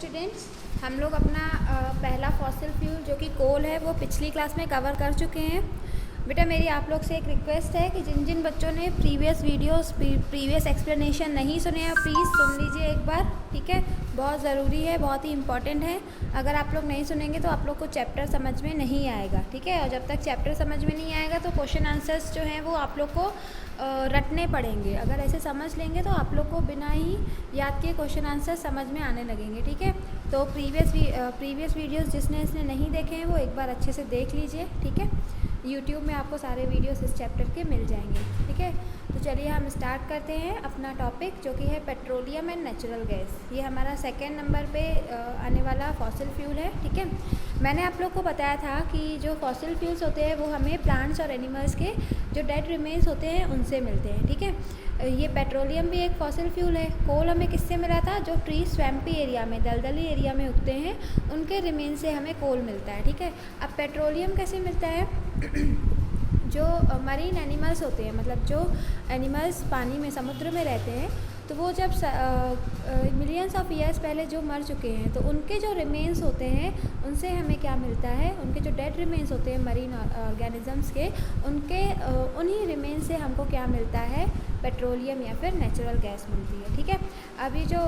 Students, हम लोग अपना पहला फॉसिल फ्यूल जो कि कोल है वो पिछली क्लास में कवर कर चुके हैं। बेटा मेरी आप लोग से एक रिक्वेस्ट है कि जिन जिन बच्चों ने प्रीवियस एक्सप्लेनेशन नहीं सुने हैं प्लीज़ सुन लीजिए एक बार, ठीक है। बहुत ज़रूरी है, बहुत ही इम्पॉर्टेंट है। अगर आप लोग नहीं सुनेंगे तो आप लोग को चैप्टर समझ में नहीं आएगा, ठीक है। और जब तक चैप्टर समझ में नहीं आएगा तो क्वेश्चन आंसर्स जो हैं वो आप लोग को रटने पड़ेंगे। अगर ऐसे समझ लेंगे तो आप लोग को बिना ही याद किए क्वेश्चन आंसर समझ में आने लगेंगे, ठीक है। तो प्रीवियस वीडियोस जिसने नहीं देखे हैं वो एक बार अच्छे से देख लीजिए, ठीक है। यूट्यूब में आपको सारे वीडियोस इस चैप्टर के मिल जाएंगे, ठीक है। तो चलिए हम स्टार्ट करते हैं अपना टॉपिक जो कि है पेट्रोलियम एंड नेचुरल गैस। ये हमारा सेकेंड नंबर पे आने वाला फॉसिल फ्यूल है, ठीक है। मैंने आप लोग को बताया था कि जो फॉसिल फ्यूल्स होते हैं वो हमें प्लांट्स और एनिमल्स के जो डेड रिमेन्स होते हैं उनसे मिलते हैं, ठीक है। ये पेट्रोलियम भी एक फॉसिल फ्यूल है। कोल हमें किससे मिला था? जो ट्री स्वैम्पी एरिया में, दलदली एरिया में उगते हैं उनके रिमेन से हमें कोल मिलता है, ठीक है। अब पेट्रोलियम कैसे मिलता है? जो मरीन एनिमल्स होते हैं, मतलब जो एनिमल्स पानी में, समुद्र में रहते हैं, तो वो जब मिलियंस ऑफ ईयर्स पहले जो मर चुके हैं तो उनके जो रिमेन्स होते हैं उनसे हमें क्या मिलता है? उनके जो डेड रिमेन्स होते हैं मरीन ऑर्गेनिजम्स के, उन्हीं रिमेन से हमको क्या मिलता है? पेट्रोलियम या फिर नेचुरल गैस मिलती है, ठीक है। अभी जो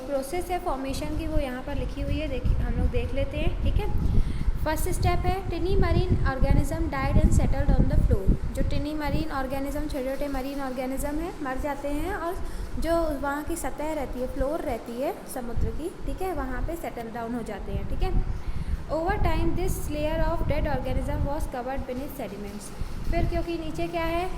प्रोसेस है फॉर्मेशन की वो यहाँ पर लिखी हुई है, हम लोग देख लेते हैं, ठीक है। फर्स्ट स्टेप है टिनी marine organism died and settled on the floor. जो टिनी मरीन ऑर्गेनिज्म, छोटे छोटे मरीन ऑर्गेनिज्म है, मर जाते हैं और जो वहाँ की सतह रहती है, फ्लोर रहती है समुद्र की, ठीक है, वहाँ पे सेटल डाउन हो जाते हैं, ठीक है। Over time this layer of dead organism was covered beneath sediments. फिर क्योंकि नीचे क्या है,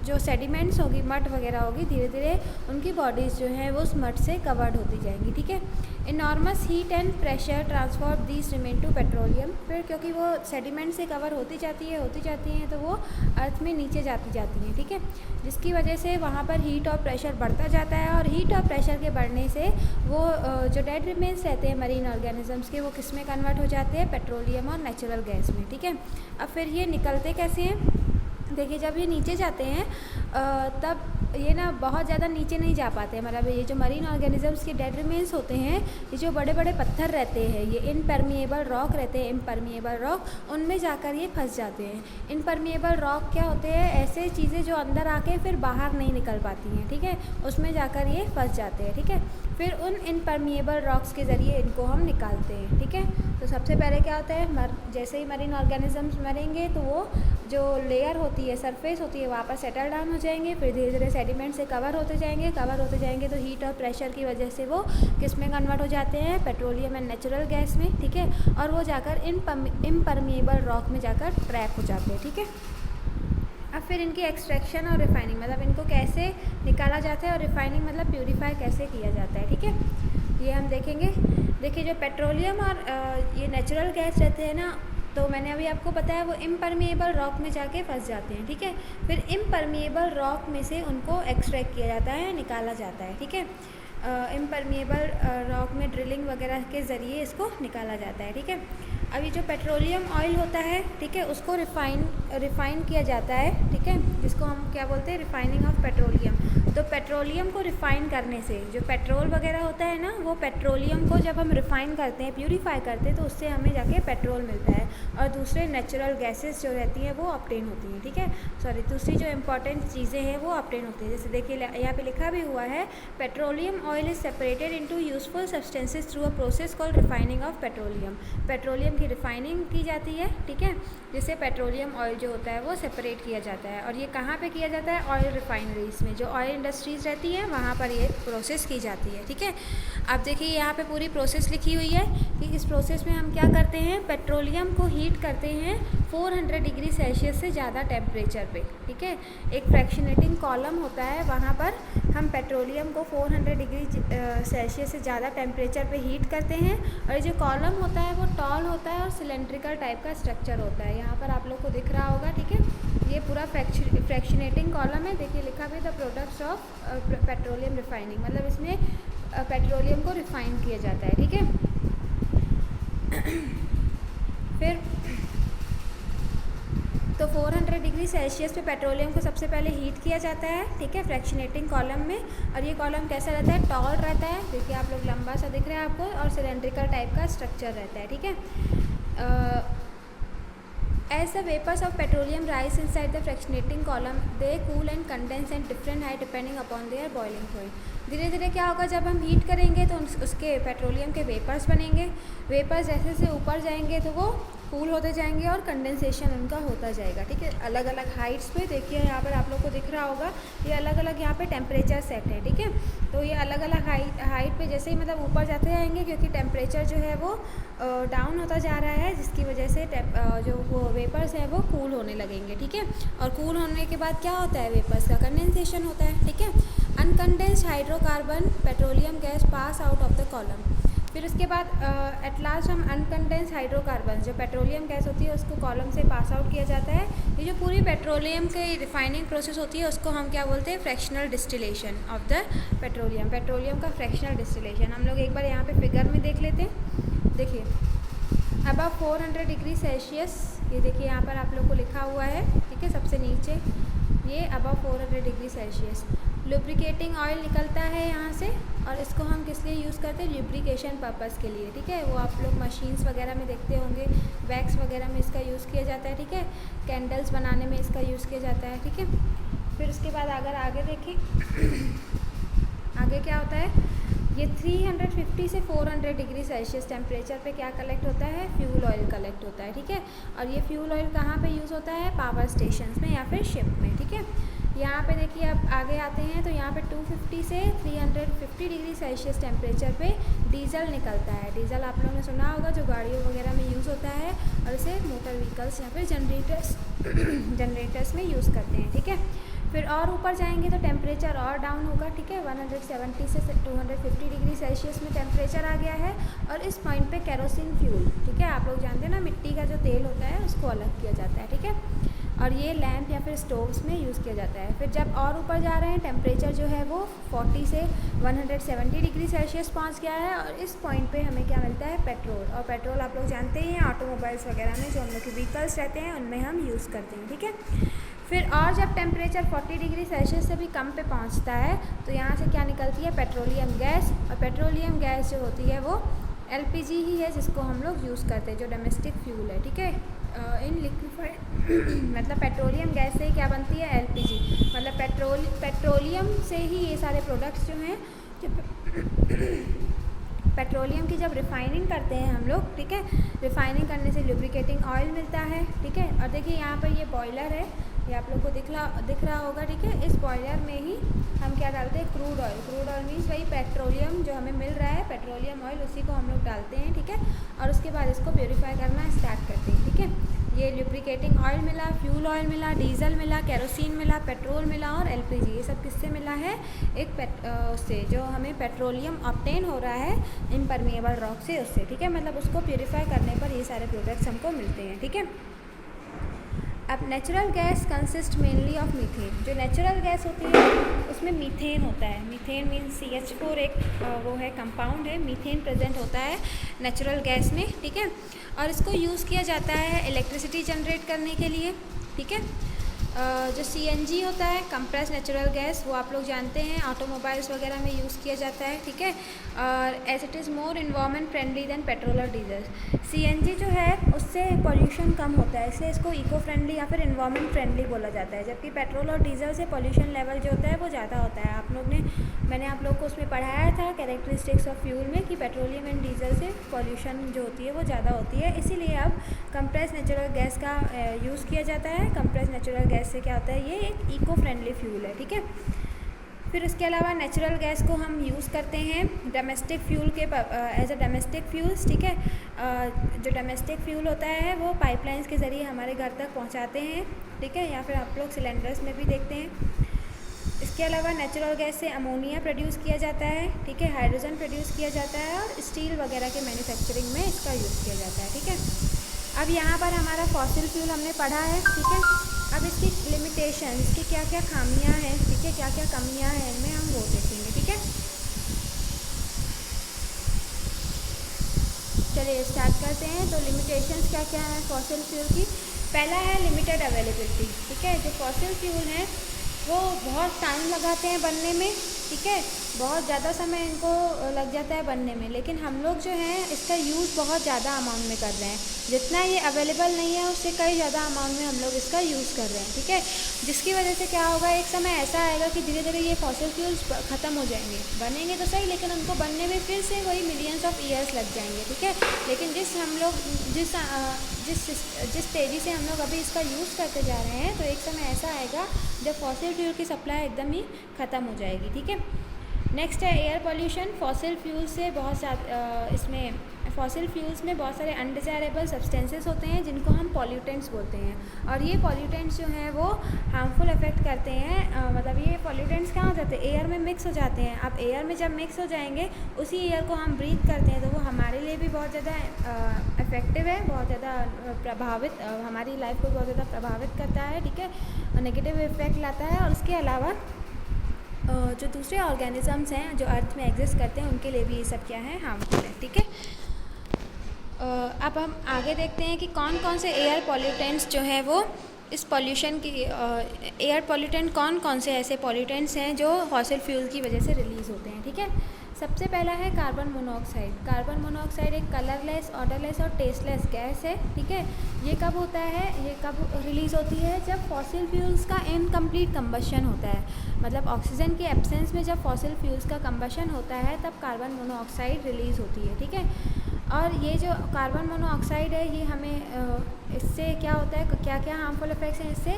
जो सेडिमेंट्स होगी, मड वगैरह होगी, धीरे धीरे उनकी बॉडीज़ जो हैं वो उस मड से कवर्ड होती जाएंगी, ठीक है। Enormous heat and pressure transform these remain to petroleum. फिर क्योंकि वो सेडिमेंट से कवर होती जाती हैं तो वो अर्थ में नीचे जाती हैं, ठीक है। जिसकी वजह से वहाँ पर हीट और प्रेशर बढ़ता जाता है और हीट और प्रेशर के बढ़ने से वो जो डेड रिमेन्स रहते हैं मरीन ऑर्गेनिजम्स के, वो किस में कन्वर्ट हो जाते हैं? पेट्रोलियम और नेचुरल गैस में, ठीक है। अब फिर ये निकलते कैसे हैं? देखिए, जब ये नीचे जाते हैं तब ये ना बहुत ज़्यादा नीचे नहीं जा पाते हैं। मतलब ये जो मरीन ऑर्गेनिजम्स के डेड रिमेन्स होते हैं, ये जो बड़े बड़े पत्थर रहते हैं, ये इम्परमिएबल रॉक रहते हैं, इम्परमिएबल रॉक, उनमें जाकर ये फंस जाते हैं। इम्परमिएबल रॉक क्या होते हैं? ऐसे चीज़ें जो अंदर आके फिर बाहर नहीं निकल पाती हैं, ठीक है, उसमें जाकर ये फंस जाते हैं, ठीक है। फिर उन इम्परमिएबल रॉक्स के ज़रिए इनको हम निकालते हैं, ठीक है। तो सबसे पहले क्या होता है, जैसे ही मरीन ऑर्गेनिजम्स मरेंगे तो वो जो लेयर होती है, सरफेस होती है, वहाँ पर सेटल डाउन हो जाएंगे। फिर धीरे धीरे सेडिमेंट से कवर होते जाएंगे तो हीट और प्रेशर की वजह से वो किस में कन्वर्ट हो जाते हैं? पेट्रोलियम एंड नेचुरल गैस में, ठीक है। और वो जाकर इम्परमिएबल रॉक में जाकर ट्रैप हो जाते हैं, ठीक है। अब फिर इनकी एक्सट्रैक्शन और रिफाइनिंग, मतलब इनको कैसे निकाला जाता है, और रिफाइनिंग मतलब प्यूरीफाई कैसे किया जाता है, ठीक है। ये हम देखेंगे। देखिए, जो पेट्रोलियम और ये नेचुरल गैस रहते हैं ना, तो मैंने अभी आपको बताया वो इम्परमिएबल रॉक में जाके फंस जाते हैं, ठीक है। फिर इम्परमिएबल रॉक में से उनको एक्सट्रैक्ट किया जाता है, निकाला जाता है, ठीक है। इम्परमिएबल रॉक में ड्रिलिंग वगैरह के ज़रिए इसको निकाला जाता है, ठीक है। अभी जो पेट्रोलियम ऑयल होता है, ठीक है, उसको रिफ़ाइन किया जाता है, ठीक है, जिसको हम क्या बोलते हैं? Refining of petroleum. तो पेट्रोलियम को रिफ़ाइन करने से जो पेट्रोल वगैरह होता है ना, वो पेट्रोलियम को जब हम रिफ़ाइन करते हैं, प्यूरीफाई करते हैं, तो उससे हमें जाके पेट्रोल मिलता है और दूसरे नेचुरल गैसेस जो रहती हैं वो ऑब्टेन होती हैं, ठीक है। दूसरी जो इम्पॉर्टेंट चीज़ें हैं वो ऑब्टेन होती हैं। जैसे देखिए यहाँ पे लिखा भी हुआ है, petroleum oil is separated into useful substances through a process called refining of petroleum. Petroleum की रिफाइनिंग की जाती है, ठीक है, जिससे पेट्रोलियम ऑयल जो होता है वो सेपरेट किया जाता है। और ये कहाँ पे किया जाता है? ऑयल रिफाइनरीज में, जो ऑयल इंडस्ट्रीज़ रहती हैं वहाँ पर ये प्रोसेस की जाती है, ठीक है। अब देखिए यहाँ पे पूरी प्रोसेस लिखी हुई है कि इस प्रोसेस में हम क्या करते हैं? पेट्रोलियम को हीट करते हैं 400 डिग्री सेल्सियस से ज़्यादा टेम्परेचर पे, ठीक है। एक फ्रैक्शनेटिंग कॉलम होता है, वहाँ पर हम पेट्रोलियम को 400 डिग्री सेल्सियस से ज़्यादा टेम्परेचर पे हीट करते हैं। और जो कॉलम होता है वो टॉल होता है और सिलेंड्रिकल टाइप का स्ट्रक्चर होता है। यहाँ पर आप लोग को दिख रहा होगा, ठीक है। ये पूरा फ्रैक्शनेटिंग कॉलम है। देखिए लिखा भी the products of petroleum refining, मतलब इसमें पेट्रोलियम को रिफाइन किया जाता है, ठीक है। 400 डिग्री सेल्सियस पे पेट्रोलियम को सबसे पहले हीट किया जाता है, ठीक है, फ्रैक्शनेटिंग कॉलम में। और ये कॉलम कैसा रहता है, टॉल रहता है, देखिए आप लोग लंबा सा दिख रहा है आपको, और सिलेंड्रिकल टाइप का स्ट्रक्चर रहता है, ठीक है। As the vapors of petroleum rise inside the fractionating column, they cool and condense at different height depending upon their boiling point. धीरे धीरे क्या होगा, जब हम हीट करेंगे तो उसके पेट्रोलियम के वेपर्स बनेंगे, वेपर्स जैसे जैसे ऊपर जाएंगे तो वो कूल होते जाएंगे और कंडेंसेशन उनका होता जाएगा, ठीक है। अलग अलग हाइट्स पे देखिए यहाँ पर आप लोग को दिख रहा होगा, ये अलग अलग यहाँ पे टेम्परेचर सेट है, ठीक है। तो ये अलग अलग हाइट पे जैसे ही मतलब ऊपर जाते जाएंगे, क्योंकि टेम्परेचर जो है वो डाउन होता जा रहा है, जिसकी वजह से जो वो वेपर्स है वो कूल होने लगेंगे, ठीक है। और कूल होने के बाद क्या होता है, वेपर्स का कंडेंसेशन होता है, ठीक है। Uncondensed hydrocarbon petroleum gas pass out of the column. फिर उसके बाद एट लास्ट हम अनकंडेंस हाइड्रोकार्बन जो पेट्रोलियम गैस होती है उसको कॉलम से पास आउट किया जाता है। ये जो पूरी पेट्रोलियम की रिफाइनिंग प्रोसेस होती है उसको हम क्या बोलते हैं, fractional distillation of the petroleum, petroleum का फ्रैक्शनल डिस्टिलेशन। हम लोग एक बार यहाँ पे फिगर में देख लेते हैं, देखिए अबव 400 डिग्री सेल्सियस, ये देखिए यहाँ पर आप लोग को लिखा हुआ है, ठीक है, सबसे नीचे ये above 400 degree Celsius. Lubricating oil निकलता है यहाँ से, और इसको हम किस लिए यूज़ करते हैं, लुब्रिकेशन पर्पस के लिए, ठीक है। वो आप लोग मशीन्स वगैरह में देखते होंगे, वैक्स वगैरह में इसका यूज़ किया जाता है, ठीक है। कैंडल्स बनाने में इसका यूज़ किया जाता है, ठीक है। फिर उसके बाद अगर आगे देखें आगे क्या होता है, ये 350 से 400 डिग्री सेल्सियस टेम्परेचर पे क्या कलेक्ट होता है, फ्यूल ऑयल कलेक्ट होता है, ठीक है। और ये फ्यूल ऑयल कहाँ पे यूज़ होता है, पावर स्टेशंस में या फिर शिप में, ठीक है। यहाँ पे देखिए अब आगे आते हैं तो यहाँ पे 250 से 350 डिग्री सेल्सियस टेम्परेचर पे डीजल निकलता है। डीजल आप लोगों ने सुना होगा, जो गाड़ियों वगैरह में यूज़ होता है, और इसे मोटर व्हीकल्स या फिर जनरेटर्स में यूज़ करते हैं, ठीक है। फिर और ऊपर जाएंगे तो टेम्परेचर और डाउन होगा, ठीक है। 170 से 250 डिग्री सेल्सियस में टेम्परेचर आ गया है, और इस पॉइंट पे केरोसिन फ्यूल, ठीक है, आप लोग जानते हैं ना, मिट्टी का जो तेल होता है उसको अलग किया जाता है, ठीक है। और ये लैंप या फिर स्टोव्स में यूज़ किया जाता है। फिर जब और ऊपर जा रहे हैं, टेम्परेचर जो है वो 40 से 170 डिग्री सेल्सियस पहुंच गया है, और इस पॉइंट पे हमें क्या मिलता है, पेट्रोल। और पेट्रोल आप लोग जानते ही हैं, ऑटोमोबाइल्स वगैरह में जो हम लोग के व्हीकल्स रहते हैं उनमें हम यूज़ करते हैं, ठीक है। फिर और जब टेम्परेचर 40 डिग्री सेल्सियस से भी कम पे पहुंचता है तो यहाँ से क्या निकलती है, पेट्रोलियम गैस। और पेट्रोलियम गैस जो होती है वो LPG ही है, जिसको हम लोग यूज़ करते हैं, जो डोमेस्टिक फ्यूल है, ठीक है। इन लिक्विफाइड मतलब पेट्रोलियम गैस से ही क्या बनती है, LPG, मतलब पेट्रोलियम से ही ये सारे प्रोडक्ट्स जो हैं, पेट्रोलियम की जब रिफाइनिंग करते हैं हम लोग, ठीक है, रिफाइनिंग करने से लुब्रिकेटिंग ऑयल मिलता है, ठीक है। और देखिए यहाँ पर ये बॉयलर है, ये आप लोग को दिख रहा होगा, ठीक है। इस बॉयलर में ही हम क्या डालते हैं, crude oil. Crude oil means वही पेट्रोलियम जो हमें मिल रहा है, पेट्रोलियम ऑयल, उसी को हम लोग डालते हैं, ठीक है। और उसके बाद इसको प्योरीफाई करना स्टार्ट करते हैं, ठीक है। ये लुब्रिकेटिंग ऑयल मिला, फ्यूल ऑयल मिला, डीजल मिला, केरोसिन मिला, पेट्रोल मिला और LPG, ये सब किससे मिला है, एक उससे जो हमें पेट्रोलियम ऑब्टेन हो रहा है इम्परमिएबल रॉक से, उससे, ठीक है। मतलब उसको प्योरीफाई करने पर ये सारे प्रोडक्ट्स हमको मिलते हैं, ठीक है। अब natural gas consist mainly of methane. जो नेचुरल गैस होती है उसमें मीथेन होता है। मीथेन मीन्स CH4 एक वो है, कंपाउंड है, मीथेन प्रेजेंट होता है नेचुरल गैस में, ठीक है। और इसको यूज़ किया जाता है इलेक्ट्रिसिटी जनरेट करने के लिए, ठीक है। जो CNG होता है, कंप्रेस नेचुरल गैस, वो आप लोग जानते हैं, ऑटोमोबाइल्स वगैरह में यूज़ किया जाता है, ठीक है। और as it is more environment friendly than petrol और डीजल। CNG जो है उससे पॉल्यूशन कम होता है, इसलिए इसको इको फ्रेंडली या फिर इन्वायरमेंट फ्रेंडली बोला जाता है। जबकि पेट्रोल और डीजल से पॉल्यूशन लेवल जो होता है वो ज़्यादा होता है। मैंने आप लोग को उसमें पढ़ाया था कैरेक्टरिस्टिक्स ऑफ फ्यूल में, कि पेट्रोलियम एंड डीजल से पॉल्यूशन जो होती है वो ज़्यादा होती है, इसीलिए अब कंप्रेस नेचुरल गैस का यूज़ किया जाता है। कंप्रेस नेचुरल गैस से क्या होता है, ये एक इको फ्रेंडली फ्यूल है, ठीक है। फिर उसके अलावा नेचुरल गैस को हम यूज़ करते हैं डोमेस्टिक फ्यूल के एज अ डोमेस्टिक फ्यूल्स, ठीक है। जो डोमेस्टिक फ्यूल होता है वो पाइपलाइंस के ज़रिए हमारे घर तक पहुंचाते हैं, ठीक है, या फिर आप लोग सिलेंडर्स में भी देखते हैं। इसके अलावा नेचुरल गैस से अमोनिया प्रोड्यूस किया जाता है, ठीक है, हाइड्रोजन प्रोड्यूस किया जाता है, और स्टील वगैरह के मैन्युफैक्चरिंग में इसका यूज़ किया जाता है, ठीक है। अब यहाँ पर हमारा फॉसिल फ्यूल हमने पढ़ा है, ठीक है। अब इसकी लिमिटेशन, इसकी क्या क्या खामियां हैं, ठीक है, क्या क्या कमियां हैं इनमें, हम वो देखेंगे, ठीक है। चलिए स्टार्ट करते हैं। तो लिमिटेशंस क्या क्या हैं फॉसिल फ्यूल की। पहला है लिमिटेड अवेलेबिलिटी, ठीक है। जो फॉसिल फ्यूल हैं वो बहुत टाइम लगाते हैं बनने में, ठीक है, बहुत ज़्यादा समय इनको लग जाता है बनने में, लेकिन हम लोग जो हैं इसका यूज़ बहुत ज़्यादा अमाउंट में कर रहे हैं। जितना ये अवेलेबल नहीं है उससे कई ज़्यादा अमाउंट में हम लोग इसका यूज़ कर रहे हैं, ठीक है। जिसकी वजह से क्या होगा, एक समय ऐसा आएगा कि धीरे धीरे ये फॉसिल फ्यूल्स ख़त्म हो जाएंगे। बनेंगे तो सही, लेकिन उनको बनने में फिर से वही मिलियंस ऑफ ईयर्स लग जाएंगे, ठीक है। लेकिन जिस तेज़ी से हम लोग अभी इसका यूज़ करते जा रहे हैं, तो एक समय ऐसा आएगा जब फॉसिल फ्यूल की सप्लाई एकदम ही ख़त्म हो जाएगी, ठीक है। नेक्स्ट है एयर पॉल्यूशन। फॉसिल फ्यूल से इसमें फॉसिल फ्यूल्स में बहुत सारे अनडिज़ायरेबल सब्सटेंसेस होते हैं जिनको हम पॉल्यूटेंट्स बोलते हैं, और ये पॉल्यूटेंट्स जो हैं वो हार्मफुल इफ़ेक्ट करते हैं। मतलब ये पॉल्यूटेंट्स कहाँ हो जाते हैं, एयर में मिक्स हो जाते हैं। अब एयर में जब मिक्स हो जाएंगे, उसी एयर को हम ब्रीथ करते हैं, तो वो हमारे लिए भी बहुत ज़्यादा इफ़ेक्टिव है, बहुत ज़्यादा हमारी लाइफ को बहुत ज़्यादा प्रभावित करता है, ठीक है, और नेगेटिव इफ़ेक्ट लाता है। और उसके अलावा जो दूसरे ऑर्गेनिज़म्स हैं जो अर्थ में एग्जिस्ट करते हैं, उनके लिए भी ये सब क्या है, हार्मफुल है, ठीक है। अब हम आगे देखते हैं कि कौन कौन से एयर पॉल्यूटेंट्स जो है वो इस पॉल्यूशन की एयर पॉल्यूटेंट कौन कौन से ऐसे पॉल्यूटेंट्स हैं जो फॉसिल फ्यूल की वजह से रिलीज़ होते हैं, ठीक है। सबसे पहला है कार्बन मोनोऑक्साइड। कार्बन मोनोऑक्साइड एक कलरलेस, ऑडरलेस और टेस्टलेस गैस है, ठीक है। ये कब होता है, ये कब रिलीज़ होती है, जब फॉसिल फ्यूल्स का इनकम्प्लीट कंबशन होता है। मतलब ऑक्सीजन के एब्सेंस में जब फॉसिल फ्यूल्स का कंबशन होता है, तब कार्बन मोनोऑक्साइड रिलीज़ होती है, ठीक है। और ये जो कार्बन मोनोऑक्साइड है, ये हमें इससे क्या होता है, क्या क्या हार्मफुल इफेक्ट्स हैं इससे।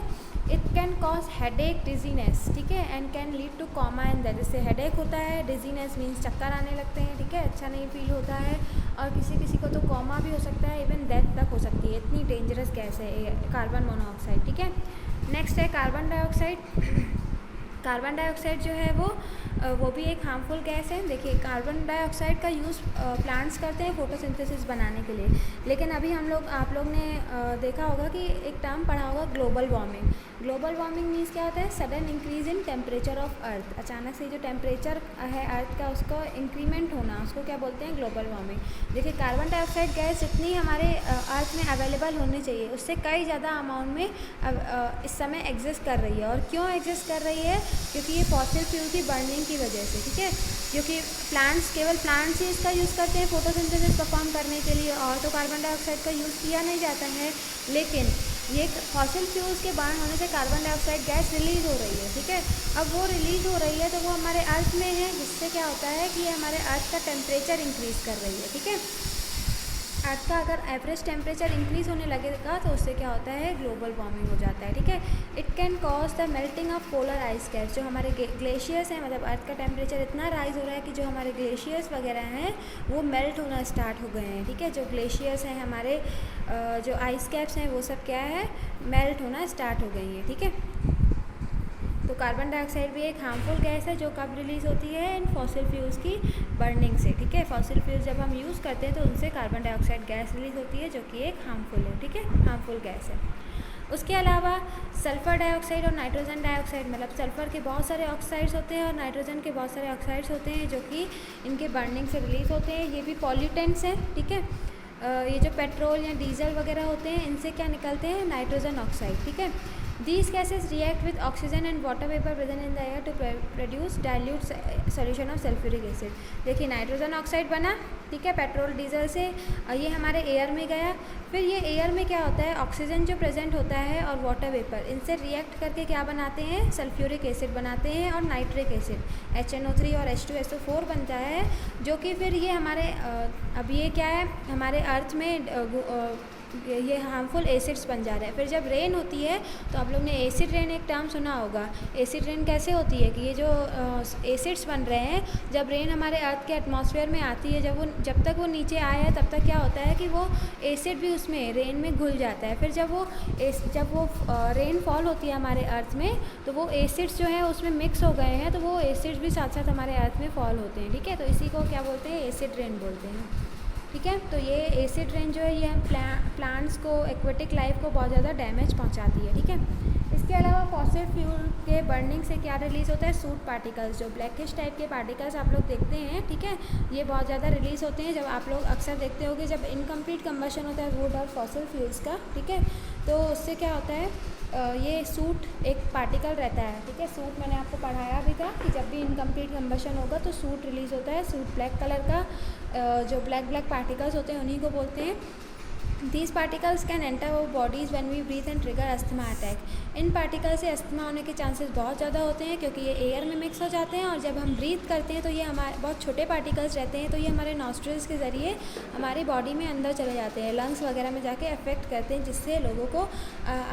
It can cause headache, dizziness, ठीक है, and can lead two comma and death. इससे हेडेक होता है, डिजीनेस मीन्स चक्कर आने लगते हैं, ठीक है, अच्छा नहीं फील होता है, और किसी किसी को तो कॉमा भी हो सकता है, इवन डेथ तक हो सकती है। इतनी डेंजरस गैस है ये कार्बन मोनोऑक्साइड, ठीक है। नेक्स्ट है कार्बन डाइऑक्साइड। कार्बन डाइऑक्साइड जो है वो भी एक हार्मफुल गैस है। देखिए, कार्बन डाइऑक्साइड का यूज़ प्लांट्स करते हैं फोटोसिंथेसिस बनाने के लिए, लेकिन अभी आप लोग ने देखा होगा कि एक टर्म पढ़ा होगा, global warming. Global warming means क्या होता है, sudden increase in temperature of earth. अचानक से जो टेम्परेचर है अर्थ का, उसका इंक्रीमेंट होना, उसको क्या बोलते हैं, ग्लोबल वार्मिंग। देखिए, कार्बन डाइऑक्साइड गैस जितनी हमारे अर्थ में अवेलेबल होनी चाहिए, उससे कई ज़्यादा अमाउंट में इस समय एग्जिस्ट कर रही है। और क्यों एग्जिस्ट कर रही है, क्योंकि ये फॉसिल फ्यूल की बर्निंग की वजह से, ठीक है। क्योंकि केवल प्लांट्स ही इसका यूज़ करते हैं फोटोसिंथेसिस परफॉर्म करने के लिए, और तो कार्बन डाइऑक्साइड का यूज़ किया नहीं जाता है। लेकिन ये फॉसिल फ्यूल्स के बर्न होने से कार्बन डाइऑक्साइड गैस रिलीज़ हो रही है, ठीक है। अब वो रिलीज़ हो रही है तो वो हमारे अर्थ में है, जिससे क्या होता है कि ये हमारे अर्थ का टेम्परेचर इंक्रीज़ कर रही है, ठीक है। अर्थ का अगर एवरेज टेम्परेचर इंक्रीज़ होने लगेगा तो उससे क्या होता है, ग्लोबल वार्मिंग हो जाता है, ठीक है। It can cause the melting of polar ice caps. जो हमारे ग्लेशियर्स हैं, मतलब अर्थ का टेम्परेचर इतना राइज़ हो रहा है कि जो हमारे ग्लेशियर्स वगैरह हैं वो मेल्ट होना स्टार्ट हो गए हैं, ठीक है। जो ग्लेशियर्स हैं हमारे, जो आइस कैप्स हैं, वो सब क्या है, मेल्ट होना स्टार्ट हो गई हैं, ठीक है। तो कार्बन डाइऑक्साइड भी एक हार्मफुल गैस है जो कब रिलीज़ होती है, इन फॉसिल फ्यूल्स की बर्निंग से, ठीक है। फॉसिल फ्यूल्स जब हम यूज़ करते हैं तो उनसे कार्बन डाइऑक्साइड गैस रिलीज़ होती है, जो कि एक हार्मफुल है, ठीक है, हार्मफुल गैस है। उसके अलावा सल्फ़र डाइऑक्साइड और नाइट्रोजन डाइऑक्साइड, मतलब सल्फ़र के बहुत सारे ऑक्साइड्स होते हैं और नाइट्रोजन के बहुत सारे ऑक्साइड्स होते हैं जो कि इनके बर्निंग से रिलीज़ होते हैं। ये भी पॉल्यूटेंट्स हैं, ठीक है। ये जो पेट्रोल या डीजल वगैरह होते हैं, इनसे क्या निकलते हैं, नाइट्रोजन ऑक्साइड, ठीक है। These gases react with oxygen and water vapor present in the air to produce dilute solution of sulfuric acid। देखिए, नाइट्रोजन ऑक्साइड बना, ठीक है, पेट्रोल डीजल से, और ये हमारे एयर में गया। फिर ये एयर में क्या होता है, ऑक्सीजन जो प्रेजेंट होता है और वाटर वेपर, इनसे रिएक्ट करके क्या बनाते हैं, सल्फ्यूरिक एसिड बनाते हैं और नाइट्रिक एसिड HNO3 और H2SO4 बनता है, जो कि फिर ये हमारे अब ये क्या है, हमारे अर्थ में ये हार्मफुल एसिड्स बन जा रहे हैं। फिर जब रेन होती है तो आप लोग ने एसिड रेन एक टर्म सुना होगा। एसिड रेन कैसे होती है कि ये जो एसिड्स बन रहे हैं, जब रेन हमारे अर्थ के एटमॉस्फेयर में आती है, जब तक वो नीचे आया है तब तक क्या होता है कि वो एसिड भी उसमें रेन में घुल जाता है। फिर जब वो रेन फॉल होती है हमारे अर्थ में, तो वो एसिड्स जो है उसमें मिक्स हो गए हैं, तो वो एसिड्स भी साथ साथ हमारे अर्थ में फॉल होते हैं, ठीक है। तो इसी को क्या बोलते हैं, एसिड रेन बोलते हैं, ठीक है। तो ये एसिड रेन जो है ये प्लांट्स को, एक्वेटिक लाइफ को बहुत ज़्यादा डैमेज पहुंचाती है, ठीक है। इसके अलावा फॉसिल फ्यूल के बर्निंग से क्या रिलीज़ होता है, सूट पार्टिकल्स, जो ब्लैकिश टाइप के पार्टिकल्स आप लोग देखते हैं, ठीक है, ये बहुत ज़्यादा रिलीज़ होते हैं। जब आप लोग अक्सर देखते होंगे जब इनकम्प्लीट कंबशन होता है वुड और फॉसिल फ्यूल्स का, ठीक है, तो उससे क्या होता है, ये सूट एक पार्टिकल रहता है, ठीक है। सूट मैंने आपको पढ़ाया भी था कि जब भी इनकम्प्लीट कंबशन होगा तो सूट रिलीज़ होता है। सूट ब्लैक कलर का, जो ब्लैक पार्टिकल्स होते हैं उन्हीं को बोलते हैं। These particles can enter our bodies when we breathe and trigger asthma attack. In particle से अस्थमा होने के चांसेस बहुत ज़्यादा होते हैं क्योंकि ये एयर में मिक्स हो जाते हैं, और जब हम ब्रीथ करते हैं तो ये हमारे बहुत छोटे पार्टिकल्स रहते हैं, तो ये हमारे नॉस्ट्रिल्स के ज़रिए हमारी बॉडी में अंदर चले जाते हैं, लंग्स वगैरह में जाके अफेक्ट करते हैं, जिससे लोगों को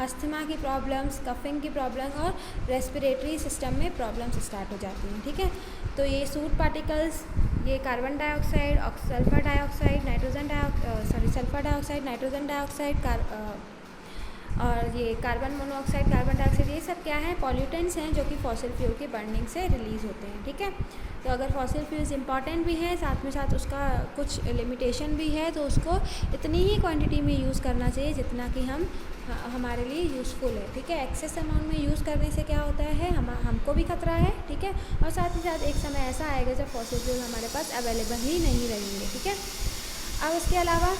अस्थमा की प्रॉब्लम्स, कफिंग की प्रॉब्लम और रेस्पिरेटरी सिस्टम में प्रॉब्लम्स स्टार्ट हो जाती हैं, ठीक है। तो ये सूट पार्टिकल्स, ये carbon dioxide, sulphur dioxide, sulphur dioxide, nitrogen dioxide, और ये कार्बन मोनोऑक्साइड, कार्बन डाइऑक्साइड, ये सब क्या है, पॉल्यूटेंट्स हैं जो कि फॉसिल फ्यूल की बर्निंग से रिलीज़ होते हैं, ठीक है। तो अगर फॉसिल फ्यूल्स इंपॉर्टेंट भी हैं, साथ में साथ उसका कुछ लिमिटेशन भी है, तो उसको इतनी ही क्वांटिटी में यूज़ करना चाहिए जितना कि हमारे लिए यूज़फुल है, ठीक है। एक्सेस अमाउंट में यूज़ करने से क्या होता है, हमको भी खतरा है, ठीक है, और साथ ही साथ एक समय ऐसा आएगा जब फॉसिल फ्यूल हमारे पास अवेलेबल ही नहीं रहेंगे, ठीक है। अब उसके अलावा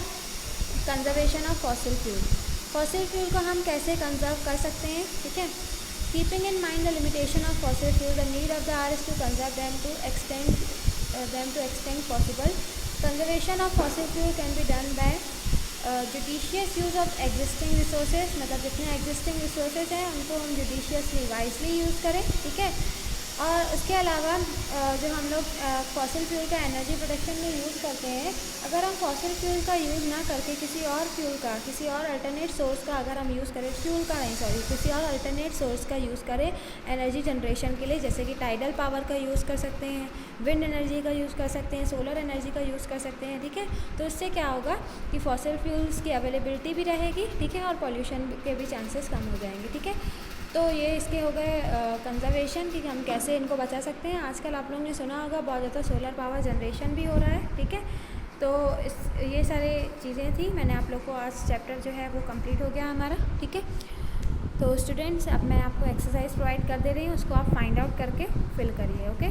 कंजर्वेशन ऑफ फॉसिल फ्यूल को हम कैसे कंजर्व कर सकते हैं, ठीक है। Keeping in mind the limitation of fossil fuel, the need of the hour is to conserve them to extend possible. Conservation of fossil fuel can be done by judicious use of existing resources, मतलब जितने existing resources हैं उनको हम judiciously wisely use करें, ठीक है। और उसके अलावा जो हम लोग फॉसिल फ्यूल का एनर्जी प्रोडक्शन में यूज़ करते हैं, अगर हम फॉसिल फ्यूल का यूज़ ना करके किसी और फ्यूल का, किसी और अल्टरनेट सोर्स का अगर हम यूज़ करें, किसी और अल्टरनेट सोर्स का यूज़ करें एनर्जी जनरेशन के लिए, जैसे कि टाइडल पावर का यूज़ कर सकते हैं, विंड एनर्जी का यूज़ कर सकते हैं, सोलर एनर्जी का यूज़ कर सकते हैं, ठीक है। तो इससे क्या होगा कि फॉसिल फ्यूल्स की अवेलेबिलिटी भी रहेगी, ठीक है, और पॉल्यूशन के भी चांसेस कम हो जाएंगे, ठीक है। तो ये इसके हो गए कंजर्वेशन कि हम कैसे इनको बचा सकते हैं। आजकल आप लोगों ने सुना होगा बहुत ज़्यादा सोलर पावर जनरेशन भी हो रहा है, ठीक है। तो ये सारे चीज़ें थी, मैंने आप लोग को आज चैप्टर जो है वो कंप्लीट हो गया हमारा, ठीक है। तो स्टूडेंट्स, अब मैं आपको एक्सरसाइज प्रोवाइड कर दे रही हूँ, उसको आप फाइंड आउट करके फिल करिए, ओके।